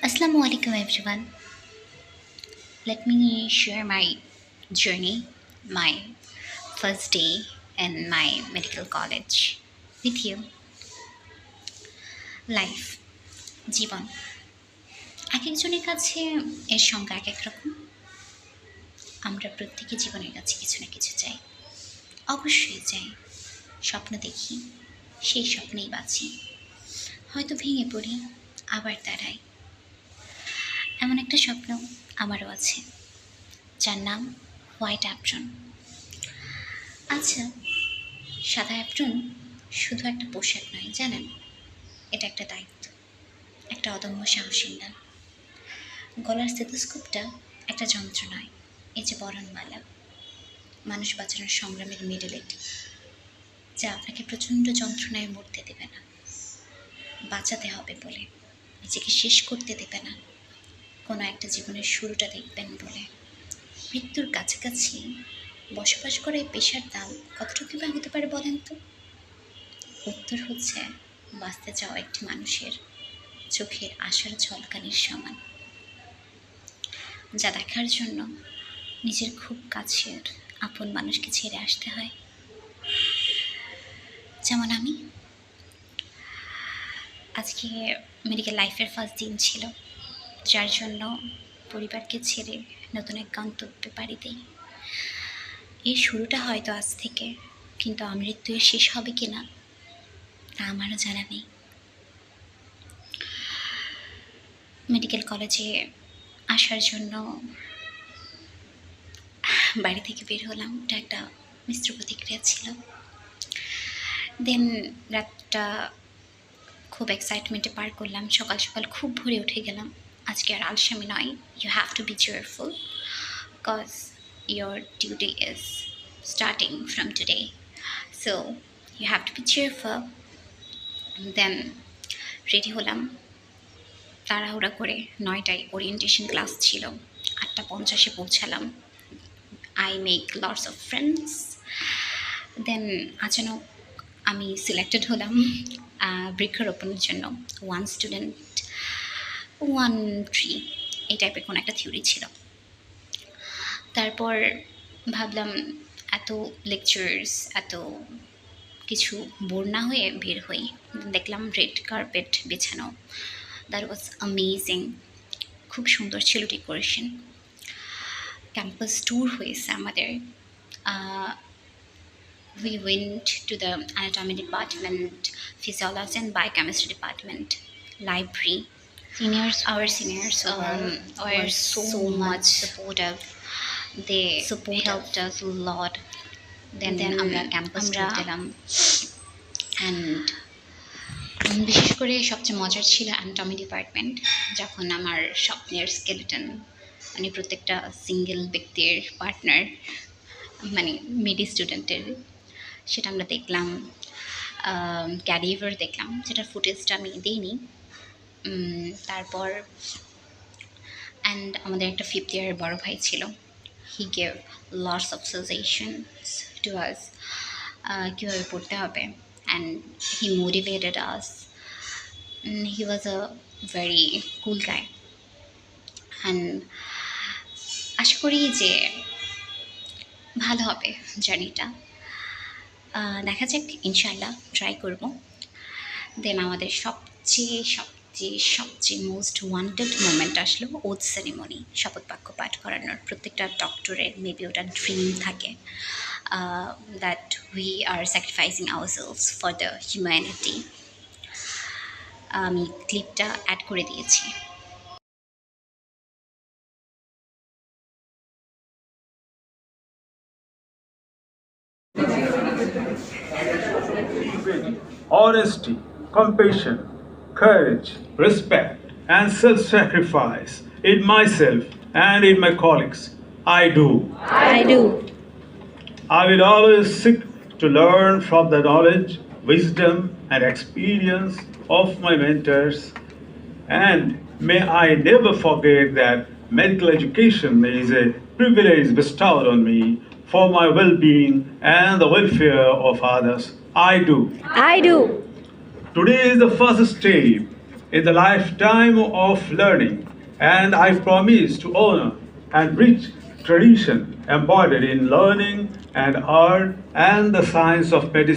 Assalamu alaikum everyone. Let me share my journey, my first day in my medical college with you. Life, জীবন এক একজনের কাছে এর সংজ্ঞা এক এক রকম। আমরা প্রত্যেকে জীবনের কাছে কিছু না কিছু চাই, অবশ্যই চাই। স্বপ্ন দেখি, সেই স্বপ্নেই বাঁচি। হয়তো ভেঙে পড়ি, আবার দাঁড়াই। এমন একটা স্বপ্ন আমারও আছে, যার নাম হোয়াইট অ্যাপ্রন। আচ্ছা, সাদা অ্যাপ্রন শুধু একটা পোশাক নয়, জানেন? এটা একটা দায়িত্ব, একটা অদম্য সাহসীর নাম। গলার স্টেথোস্কোপটা একটা যন্ত্র নয়, এই যে বরণমালা, মানুষ বাঁচানোর সংগ্রামের মিডল এটি, যা আপনাকে প্রচণ্ড যন্ত্রণায় মরতে দেবে না, বাঁচাতে হবে বলে, নিজেকে শেষ করতে দেবে না, কোনো একটা জীবনের শুরুটা দেখবেন বলে। মৃত্যুর কাছাকাছি বসবাস করে এই পেশার দাম কতটুকু বা হতে পারে বলেন তো? উত্তর হচ্ছে বাঁচতে চাওয়া একটি মানুষের চোখের আশার ঝলকানির সমান, যা দেখার জন্য নিজের খুব কাছের আপন মানুষকে ছেড়ে আসতে হয়। যেমন আমি আজকে মেডিকেল লাইফের ফার্স্ট দিন ছিল, যার জন্য পরিবারকে ছেড়ে নতুন এক গন্তব্যে পাড়ি দিই। এর শুরুটা হয়তো আজ থেকে, কিন্তু আমৃত্যু এর শেষ হবে কি না তা আমারও জানা নেই। মেডিকেল কলেজে আসার জন্য বাড়ি থেকে বের হলাম, ওটা একটা মিশ্র প্রতিক্রিয়া ছিল। দেন রাতটা খুব এক্সাইটমেন্টে পার করলাম। সকাল সকাল খুব ভোরে উঠে গেলাম। আজকে আর আলসামি নয়, you have to be cheerful because your duty is starting from today, so you have to be cheerful. Then ready হলাম তাড়াহুড়া করে। 9টায় ওরিয়েন্টেশন ক্লাস ছিল, 8:50 পৌঁছালাম। I make lots of friends. Then আচানক আমি সিলেক্টেড হলাম বৃক্ষরোপণের জন্য। 1 স্টুডেন্ট 1 ট্রি, এই টাইপের কোনো একটা থিওরি ছিল। তারপর ভাবলাম এত লেকচার্স, এত কিছু বোর না হয়ে বের হই। দেখলাম রেড কার্পেট বেছানো, দ্যাট ওয়াজ অ্যামেজিং, খুব সুন্দর ছিল ডেকোরেশন। ক্যাম্পাস ট্যুর হয়েছে আমাদের। We went to the anatomy department, physiology and biochemistry department, library. Our seniors were so much supportive. They helped us a lot. Then আমরা campus tour দিলাম। And বিশেষ করে সবচেয়ে মজার ছিল অ্যানাটমি ডিপার্টমেন্ট, যখন আমার স্বপ্নের স্কেলেটন, মানে প্রত্যেকটা সিঙ্গেল ব্যক্তির পার্টনার, মানে মেডি স্টুডেন্টের, সেটা আমরা দেখলাম। ক্যাডিভার দেখলাম, যেটার ফুটেজটা আমি দিইনি। তারপর অ্যান্ড আমাদের একটা 5th ইয়ারের বড় ভাই ছিল, he gave lots of suggestions to us কীভাবে পড়তে হবে, and he motivated us. He was a very cool guy. And আশা করি যে ভালো হবে জার্নিটা, দেখা যাক, ইনশাল্লাহ ট্রাই করব। দেন আমাদের সবচেয়ে সবচেয়ে সবচেয়ে মোস্ট ওয়ান্টেড মোমেন্ট আসলো ওথ সেরিমনি, শপথ বাক্য পাঠ করানোর। প্রত্যেকটা ডক্টরের মেবি ওটা ড্রিম থাকে, that we are sacrificing ourselves for the humanity. আমি ক্লিপটা অ্যাড করে দিয়েছি। Honesty, compassion, courage, respect, and self sacrifice in myself and in my colleagues. I do. I do. I will always seek to learn from the knowledge, wisdom, and experience of my mentors, and may I never forget that medical education is a privilege bestowed on me for my well being and the welfare of others. I do. I do. Today is the first step in the lifetime of learning, and I promise to honor and rich tradition embodied in learning and art and the science of medicine.